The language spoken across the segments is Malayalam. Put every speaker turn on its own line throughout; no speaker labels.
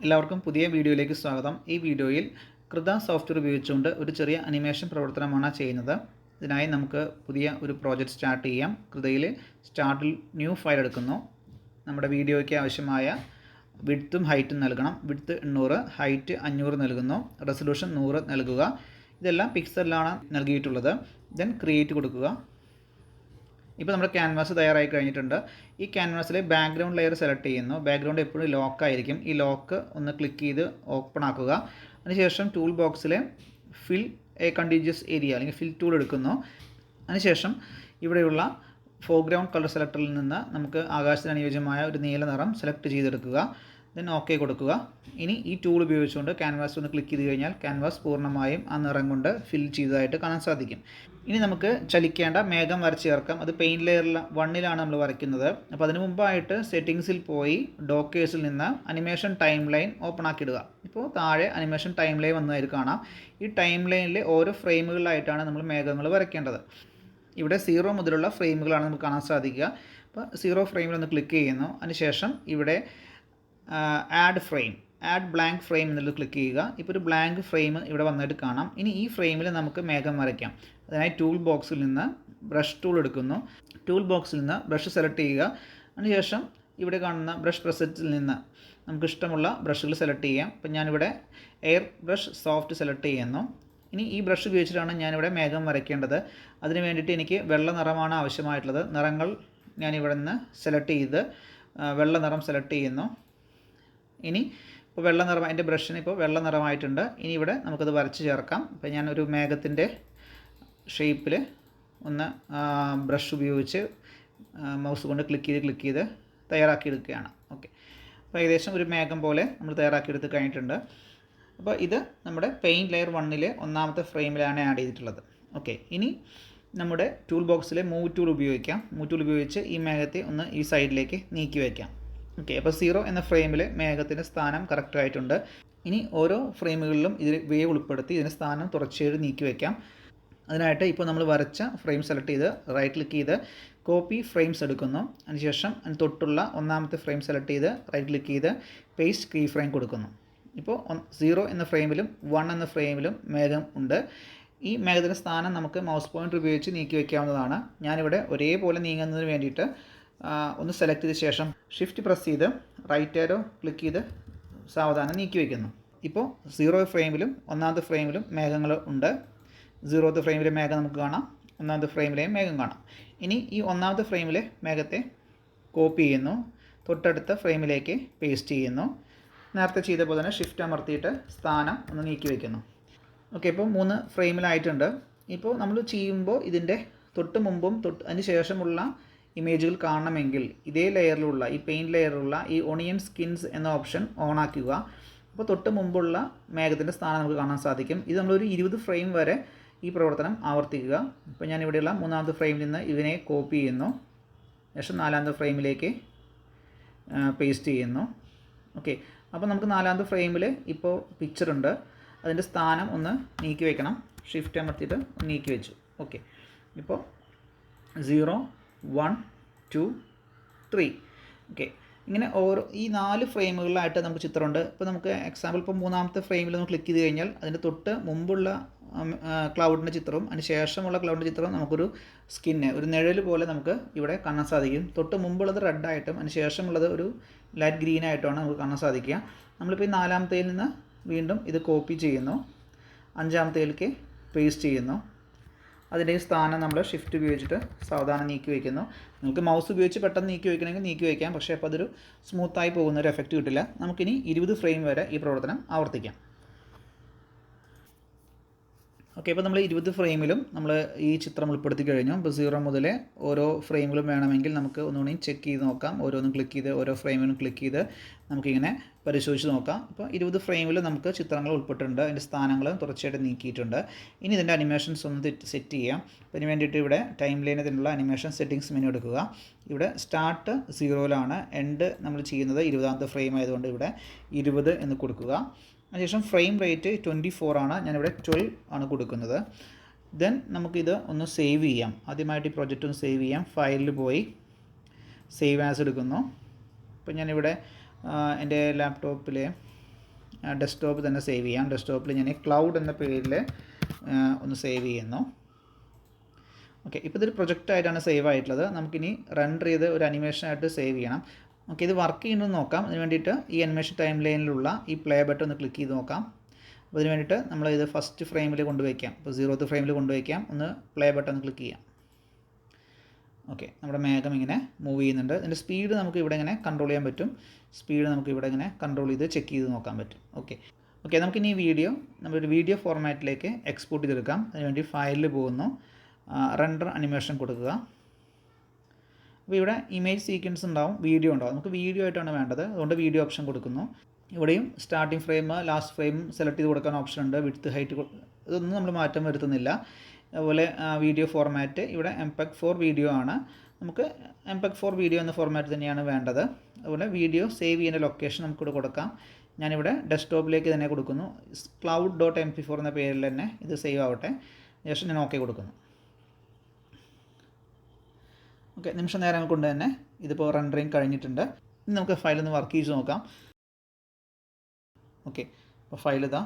എല്ലാവർക്കും പുതിയ വീഡിയോയിലേക്ക് സ്വാഗതം. ഈ വീഡിയോയിൽ കൃത സോഫ്റ്റ്വെയർ ഉപയോഗിച്ചുകൊണ്ട് ഒരു ചെറിയ അനിമേഷൻ പ്രവർത്തനമാണ് ചെയ്യുന്നത്. ഇതിനായി നമുക്ക് പുതിയ ഒരു പ്രോജക്റ്റ് സ്റ്റാർട്ട് ചെയ്യാം. കൃതയിൽ സ്റ്റാർട്ടിൽ ന്യൂ ഫയൽ എടുക്കുന്നു. നമ്മുടെ വീഡിയോയ്ക്ക് ആവശ്യമായ വിഡ്ത്തും ഹൈറ്റും നൽകണം. വിഡ്ത്ത് 800, ഹൈറ്റ് 500 നൽകുന്നു. റെസൊല്യൂഷൻ 100 നൽകുക. ഇതെല്ലാം പിക്സലിലാണ് നൽകിയിട്ടുള്ളത്. ദെൻ ക്രിയേറ്റ് കൊടുക്കുക. ഇപ്പോൾ നമ്മുടെ ക്യാൻവാസ് തയ്യാറായി കഴിഞ്ഞിട്ടുണ്ട്. ഈ ക്യാൻവാസിലെ ബാക്ക്ഗ്രൗണ്ട് ലെയർ സെലക്ട് ചെയ്യുന്നു. ബാക്ക്ഗ്രൗണ്ട് എപ്പോഴും ലോക്കായിരിക്കും. ഈ ലോക്ക് ഒന്ന് ക്ലിക്ക് ചെയ്ത് ഓപ്പൺ ആക്കുക. അതിനുശേഷം ടൂൾ ബോക്സിലെ ഫിൽ എ കണ്ടിന്യൂസ് ഏരിയ അല്ലെങ്കിൽ ഫിൽ ടൂൾ എടുക്കുന്നു. അതിനുശേഷം ഇവിടെയുള്ള ഫോർഗ്രൗണ്ട് കളർ സെലക്ടറിൽ നിന്ന് നമുക്ക് ആകാശത്തിന് അനുയോജ്യമായ ഒരു നീല നിറം സെലക്ട് ചെയ്തെടുക്കുക. ദെൻ ഓക്കെ കൊടുക്കുക. ഇനി ഈ ടൂൾ ഉപയോഗിച്ചുകൊണ്ട് ക്യാൻവാസ് ഒന്ന് ക്ലിക്ക് ചെയ്ത് കഴിഞ്ഞാൽ ക്യാൻവാസ് പൂർണ്ണമായും ആ നിറം കൊണ്ട് ഫിൽ ചെയ്തതായിട്ട് കാണാൻ സാധിക്കും. ഇനി നമുക്ക് ചലിക്കേണ്ട മേഘം വരച്ച് ചേർക്കാം. അത് പെയിൻറ്റ് ലെയറിൽ 1ലാണ് നമ്മൾ വരയ്ക്കുന്നത്. അപ്പോൾ അതിന് മുമ്പായിട്ട് സെറ്റിങ്സിൽ പോയി ഡോക്കേഴ്സിൽ നിന്ന് അനിമേഷൻ ടൈം ലൈൻ ഓപ്പൺ ആക്കിയിടുക. ഇപ്പോൾ താഴെ അനിമേഷൻ ടൈം ലൈൻ വന്നതായിട്ട് കാണാം. ഈ ടൈം ലൈനിലെ ഓരോ ഫ്രെയിമുകളിലായിട്ടാണ് നമ്മൾ മേഘങ്ങൾ വരയ്ക്കേണ്ടത്. ഇവിടെ 0 മുതലുള്ള ഫ്രെയിമുകളാണ് നമുക്ക് കാണാൻ സാധിക്കുക. അപ്പോൾ 0 ഫ്രെയിമിൽ ഒന്ന് ക്ലിക്ക് ചെയ്യുന്നു. അതിനുശേഷം ഇവിടെ ആഡ് ബ്ലാങ്ക് ഫ്രെയിം എന്നുള്ളത് ക്ലിക്ക് ചെയ്യുക. ഇപ്പോൾ ഒരു ബ്ലാങ്ക് ഫ്രെയിം ഇവിടെ വന്നിട്ട് കാണാം. ഇനി ഈ ഫ്രെയിമിൽ നമുക്ക് മേഘം വരയ്ക്കാം. അതിനായി ടൂൾ ബോക്സിൽ നിന്ന് ബ്രഷ് ടൂൾ എടുക്കുന്നു. ടൂൾ ബോക്സിൽ നിന്ന് ബ്രഷ് സെലക്ട് ചെയ്യുക. അതിനുശേഷം ഇവിടെ കാണുന്ന ബ്രഷ് പ്രസറ്റിൽ നിന്ന് നമുക്ക് ഇഷ്ടമുള്ള ബ്രഷുകൾ സെലക്ട് ചെയ്യാം. അപ്പം ഞാനിവിടെ എയർ ബ്രഷ് സോഫ്റ്റ് സെലക്ട് ചെയ്യുന്നു. ഇനി ഈ ബ്രഷ് ഉപയോഗിച്ചിട്ടാണ് ഞാനിവിടെ മേഘം വരയ്ക്കേണ്ടത്. അതിന് വേണ്ടിയിട്ട് എനിക്ക് വെള്ള നിറമാണ് ആവശ്യമായിട്ടുള്ളത്. നിറങ്ങൾ ഞാനിവിടെ നിന്ന് സെലക്ട് ചെയ്ത് വെള്ള നിറം സെലക്ട് ചെയ്യുന്നു. ഇനി ഇപ്പോൾ വെള്ള നിറം എൻ്റെ ബ്രഷിന് ഇപ്പോൾ വെള്ള നിറമായിട്ടുണ്ട്. ഇനി ഇവിടെ നമുക്കത് വരച്ച് ചേർക്കാം. അപ്പോൾ ഞാനൊരു മേഘത്തിൻ്റെ ഷേപ്പിൽ ഒന്ന് ബ്രഷ് ഉപയോഗിച്ച് മൗസ് കൊണ്ട് ക്ലിക്ക് ചെയ്ത് തയ്യാറാക്കിയെടുക്കുകയാണ്. ഓക്കെ, അപ്പോൾ ഏകദേശം ഒരു മേഘം പോലെ നമ്മൾ തയ്യാറാക്കിയെടുത്ത് കഴിഞ്ഞിട്ടുണ്ട്. അപ്പോൾ ഇത് നമ്മുടെ പെയിൻറ്റ് ലെയർ 1ലെ ഒന്നാമത്തെ ഫ്രെയിമിലാണ് ആഡ് ചെയ്തിട്ടുള്ളത്. ഓക്കെ, ഇനി നമ്മുടെ ടൂൾ ബോക്സിലെ മൂവ് ടൂൾ ഉപയോഗിക്കാം. മൂവ് ടൂൾ ഉപയോഗിച്ച് ഈ മേഘത്തെ ഒന്ന് ഈ സൈഡിലേക്ക് നീക്കി വയ്ക്കാം. ഓക്കെ, അപ്പോൾ 0 എന്ന ഫ്രെയിമിൽ മേഘത്തിൻ്റെ സ്ഥാനം കറക്റ്റായിട്ടുണ്ട്. ഇനി ഓരോ ഫ്രെയിമുകളിലും ഇവയെ ഉൾപ്പെടുത്തി ഇതിൻ്റെ സ്ഥാനം തുടർച്ചയായിട്ട് നീക്കി വയ്ക്കാം. അതിനായിട്ട് ഇപ്പോൾ നമ്മൾ വരച്ച ഫ്രെയിം സെലക്ട് ചെയ്ത് റൈറ്റ് ക്ലിക്ക് ചെയ്ത് കോപ്പി ഫ്രെയിംസ് എടുക്കുന്നു. അതിനുശേഷം അതിന് തൊട്ടുള്ള ഒന്നാമത്തെ ഫ്രെയിം സെലക്ട് ചെയ്ത് റൈറ്റ് ക്ലിക്ക് ചെയ്ത് പേസ്റ്റ് കീ ഫ്രെയിം കൊടുക്കുന്നു. ഇപ്പോൾ 0 എന്ന ഫ്രെയിമിലും 1 എന്ന ഫ്രെയിമിലും മേഘം ഉണ്ട്. ഈ മേഘത്തിൻ്റെ സ്ഥാനം നമുക്ക് മൗസ് പോയിൻ്റർ ഉപയോഗിച്ച് നീക്കി വയ്ക്കാവുന്നതാണ്. ഞാനിവിടെ ഒരേപോലെ നീങ്ങുന്നതിന് വേണ്ടിയിട്ട് ഒന്ന് സെലക്ട് ചെയ്ത ശേഷം ഷിഫ്റ്റ് പ്രസ് ചെയ്ത് റൈറ്റ് ആരോ ക്ലിക്ക് ചെയ്ത് സാവധാനം നീക്കി വയ്ക്കുന്നു. ഇപ്പോൾ 0 ഫ്രെയിമിലും ഒന്നാമത്തെ ഫ്രെയിമിലും മേഘങ്ങൾ ഉണ്ട്. 0th ഫ്രെയിമിലെ മേഘം നമുക്ക് കാണാം, ഒന്നാമത്തെ ഫ്രെയിമിലെയും മേഘം കാണാം. ഇനി ഈ ഒന്നാമത്തെ ഫ്രെയിമിലെ മേഘത്തെ കോപ്പി ചെയ്യുന്നു, തൊട്ടടുത്ത ഫ്രെയിമിലേക്ക് പേസ്റ്റ് ചെയ്യുന്നു. നേരത്തെ ചെയ്ത പോലെ തന്നെ ഷിഫ്റ്റ് അമർത്തിയിട്ട് സ്ഥാനം ഒന്ന് നീക്കി വയ്ക്കുന്നു. ഓക്കെ, ഇപ്പോൾ 3 ഫ്രെയിമിലായിട്ടുണ്ട്. ഇപ്പോൾ നമ്മൾ ചെയ്യുമ്പോൾ ഇതിൻ്റെ തൊട്ട് മുമ്പും അതിന് ശേഷമുള്ള ഇമേജുകൾ കാണണമെങ്കിൽ ഇതേ ലെയറിലുള്ള ഈ പെയിൻറ്റ് ലെയറിലുള്ള ഈ ഒണിയൻ സ്കിൻസ് എന്ന ഓപ്ഷൻ ഓൺ ആക്കുക. അപ്പോൾ തൊട്ട് മുമ്പുള്ള മേഘത്തിൻ്റെ സ്ഥാനം നമുക്ക് കാണാൻ സാധിക്കും. ഇത് നമ്മളൊരു 20 ഫ്രെയിം വരെ ഈ പ്രവർത്തനം ആവർത്തിക്കുക. ഇപ്പോൾ ഞാൻ ഇവിടെയുള്ള 3ാമത്തെ ഫ്രെയിമിൽ നിന്ന് ഇതിനെ കോപ്പി ചെയ്യുന്നു. ശേഷം 4ാമത്തെ ഫ്രെയിമിലേക്ക് പേസ്റ്റ് ചെയ്യുന്നു. ഓക്കെ, അപ്പോൾ നമുക്ക് 4ാമത്തെ ഫ്രെയിമിൽ ഇപ്പോൾ പിക്ചറുണ്ട്. അതിൻ്റെ സ്ഥാനം ഒന്ന് നീക്കി വയ്ക്കണം. ഷിഫ്റ്റ് അമർത്തിയിട്ട് നീക്കി വെച്ചു. ഓക്കെ, ഇപ്പോൾ 0, 1, 2, 3. ഓക്കെ, ഇങ്ങനെ ഈ 4 ഫ്രെയിമുകളിലായിട്ട് നമുക്ക് ചിത്രമുണ്ട്. ഇപ്പോൾ നമുക്ക് എക്സാമ്പിൾ ഇപ്പോൾ 3ാമത്തെ ഫ്രെയിമിൽ ഒന്ന് ക്ലിക്ക് ചെയ്ത് കഴിഞ്ഞാൽ അതിൻ്റെ തൊട്ട് മുമ്പുള്ള ക്ലൗഡിൻ്റെ ചിത്രവും അതിന് ശേഷമുള്ള ക്ലൗഡിൻ്റെ ചിത്രവും നമുക്കൊരു ഒരു നിഴൽ പോലെ നമുക്ക് ഇവിടെ കാണാൻ സാധിക്കും. തൊട്ട് മുമ്പുള്ളത് റെഡായിട്ടും അതിന് ശേഷമുള്ളത് ഒരു ലൈറ്റ് ഗ്രീനായിട്ടുമാണ് നമുക്ക് കാണാൻ സാധിക്കുക. നമ്മളിപ്പോൾ ഈ 4ാമത്തേൽ നിന്ന് വീണ്ടും ഇത് കോപ്പി ചെയ്യുന്നു, 5ാമത്തേലേക്ക് പേസ്റ്റ് ചെയ്യുന്നു. അതിൻ്റെ സ്ഥാനം നമ്മൾ ഷിഫ്റ്റ് ഉപയോഗിച്ചിട്ട് സാവധാനം നീക്കി വയ്ക്കുന്നു. നിങ്ങൾക്ക് മൗസ് ഉപയോഗിച്ച് പെട്ടെന്ന് നീക്കി വയ്ക്കണമെങ്കിൽ നീക്കി വയ്ക്കാം. പക്ഷേ അപ്പോൾ അതൊരു സ്മൂത്തായി പോകുന്നൊരു എഫക്റ്റ് കിട്ടില്ല. നമുക്കിനി 20 ഫ്രെയിം വരെ ഈ പ്രവർത്തനം ആവർത്തിക്കാം. ഓക്കെ, ഇപ്പോൾ നമ്മൾ 20 ഫ്രെയിമിലും നമ്മൾ ഈ ചിത്രം ഉൾപ്പെടുത്തി കഴിഞ്ഞു. ഇപ്പോൾ 0 മുതൽ ഓരോ ഫ്രെയിമുകളും വേണമെങ്കിൽ നമുക്ക് ഒന്നുകൂടി ചെക്ക് ചെയ്ത് നോക്കാം. ഓരോന്നും ക്ലിക്ക് ചെയ്ത് ഓരോ ഫ്രെയിമിലും ക്ലിക്ക് ചെയ്ത് നമുക്കിങ്ങനെ പരിശോധിച്ച് നോക്കാം. ഇപ്പോൾ 20 ഫ്രെയിമിൽ നമുക്ക് ചിത്രങ്ങൾ ഉൾപ്പെട്ടിട്ടുണ്ട്. അതിൻ്റെ സ്ഥാനങ്ങളും തുടർച്ചയായിട്ട് നീക്കിയിട്ടുണ്ട്. ഇനി ഇതിൻ്റെ അനിമേഷൻസ് ഒന്ന് സെറ്റ് ചെയ്യാം. അതിന് വേണ്ടിയിട്ട് ഇവിടെ ടൈം ലൈനത്തിനുള്ള അനിമേഷൻ സെറ്റിങ്സ് മെനു എടുക്കുക. ഇവിടെ സ്റ്റാർട്ട് 0ലാണ്, എൻഡ് നമ്മൾ ചെയ്യുന്നത് 20ാമത്തെ ഫ്രെയിം ആയതുകൊണ്ട് ഇവിടെ 20 എന്ന് കൊടുക്കുക. അതിനുശേഷം ഫ്രെയിം റേറ്റ് 24 ആണ്, ഞാനിവിടെ 12 ആണ് കൊടുക്കുന്നത്. ദെൻ നമുക്കിത് ഒന്ന് സേവ് ചെയ്യാം. ആദ്യമായിട്ട് ഈ പ്രൊജക്റ്റ് ഒന്ന് സേവ് ചെയ്യാം. ഫയലിൽ പോയി സേവ് ആസ് എടുക്കുന്നു. അപ്പോൾ ഞാനിവിടെ എൻ്റെ ലാപ്ടോപ്പിലെ ഡെസ്ക്ടോപ്പിൽ തന്നെ സേവ് ചെയ്യാം. ഡെസ്ക്ടോപ്പിൽ ഞാൻ ക്ലൗഡ് എന്ന പേരിൽ ഒന്ന് സേവ് ചെയ്യുന്നു. ഓക്കെ, ഇപ്പോൾ ഇതൊരു പ്രൊജക്റ്റായിട്ടാണ് സേവ് ആയിട്ടുള്ളത്. നമുക്കിനി റെൻഡർ ചെയ്ത് ഒരു അനിമേഷനായിട്ട് സേവ് ചെയ്യണം. ഓക്കെ, ഇത് വർക്ക് ചെയ്യുന്നത് നോക്കാം. അതിന് വേണ്ടിയിട്ട് ഈ അനിമേഷൻ ടൈം ലൈനിലുള്ള ഈ പ്ലേ ബട്ടൺ ഒന്ന് ക്ലിക്ക് ചെയ്ത് നോക്കാം. അപ്പോൾ അതിന് വേണ്ടിയിട്ട് നമ്മൾ ഇത് ഫസ്റ്റ് ഫ്രെയിമിൽ കൊണ്ടുവയ്ക്കാം. ഇപ്പോൾ 0th ഫ്രെയിമിൽ കൊണ്ടുവയ്ക്കാം. ഒന്ന് പ്ലേ ബട്ടൺ ക്ലിക്ക് ചെയ്യാം. ഓക്കെ, നമ്മുടെ മേഘം ഇങ്ങനെ മൂവ് ചെയ്യുന്നുണ്ട്. ഇതിൻ്റെ സ്പീഡ് നമുക്ക് ഇവിടെ ഇങ്ങനെ കൺട്രോൾ ചെയ്യാൻ പറ്റും. സ്പീഡ് നമുക്ക് ഇവിടെ ഇങ്ങനെ കൺട്രോൾ ചെയ്ത് ചെക്ക് ചെയ്ത് നോക്കാൻ പറ്റും. ഓക്കെ, നമുക്കിനി ഈ വീഡിയോ നമ്മളൊരു വീഡിയോ ഫോർമാറ്റിലേക്ക് എക്സ്പോർട്ട് ചെയ്തെടുക്കാം. അതിനുവേണ്ടി ഫയലിൽ പോകുന്നു, റെൻഡർ അനിമേഷൻ കൊടുക്കുക. അപ്പോൾ ഇവിടെ ഇമേജ് സീക്വൻസ് ഉണ്ടാവും, വീഡിയോ ഉണ്ടാവും. നമുക്ക് വീഡിയോ ആയിട്ടാണ് വേണ്ടത്, അതുകൊണ്ട് വീഡിയോ ഓപ്ഷൻ കൊടുക്കുന്നു. ഇവിടെയും starting frame last frame select ചെയ്ത് കൊടുക്കാൻ ഓപ്ഷൻ ഉണ്ട്. വിഡ്ത്ത് ഹൈറ്റ് ഇതൊന്നും നമ്മൾ മാറ്റം വരുത്തുന്നില്ല. അതുപോലെ വീഡിയോ ഫോർമാറ്റ് ഇവിടെ MPEG-4 വീഡിയോ ആണ്. നമുക്ക് MPEG-4 വീഡിയോ എന്ന ഫോർമാറ്റ് തന്നെയാണ് വേണ്ടത്. അതുപോലെ വീഡിയോ സേവ് ചെയ്യുന്ന ലൊക്കേഷൻ നമുക്കിവിടെ കൊടുക്കാം. ഞാനിവിടെ ഡെസ്ക്ടോപ്പിലേക്ക് തന്നെ കൊടുക്കുന്നു. cloud.mp4 എന്ന പേരിൽ തന്നെ ഇത് സേവ് ആവട്ടെ. ശേഷം ഞാൻ ഓക്കെ കൊടുക്കുന്നു. ഓക്കെ, നിമിഷ നേരം കൊണ്ട് തന്നെ ഇതിപ്പോൾ റെൻഡറിങ് കഴിഞ്ഞിട്ടുണ്ട്. ഇനി നമുക്ക് ഫയൽ ഒന്ന് വർക്ക് ചെയ്ത് നോക്കാം. ഓക്കെ, അപ്പോൾ ഫയൽ ഇതാ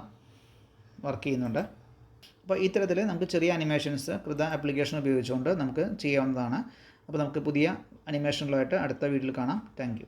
വർക്ക് ചെയ്യുന്നുണ്ട്. അപ്പോൾ ഇത്തരത്തിൽ നമുക്ക് ചെറിയ അനിമേഷൻസ് കൃത ആപ്ലിക്കേഷൻ ഉപയോഗിച്ചുകൊണ്ട് നമുക്ക് ചെയ്യാവുന്നതാണ്. അപ്പോൾ നമുക്ക് പുതിയ അനിമേഷനുകളായിട്ട് അടുത്ത വീഡിയോയിൽ കാണാം. Thank you.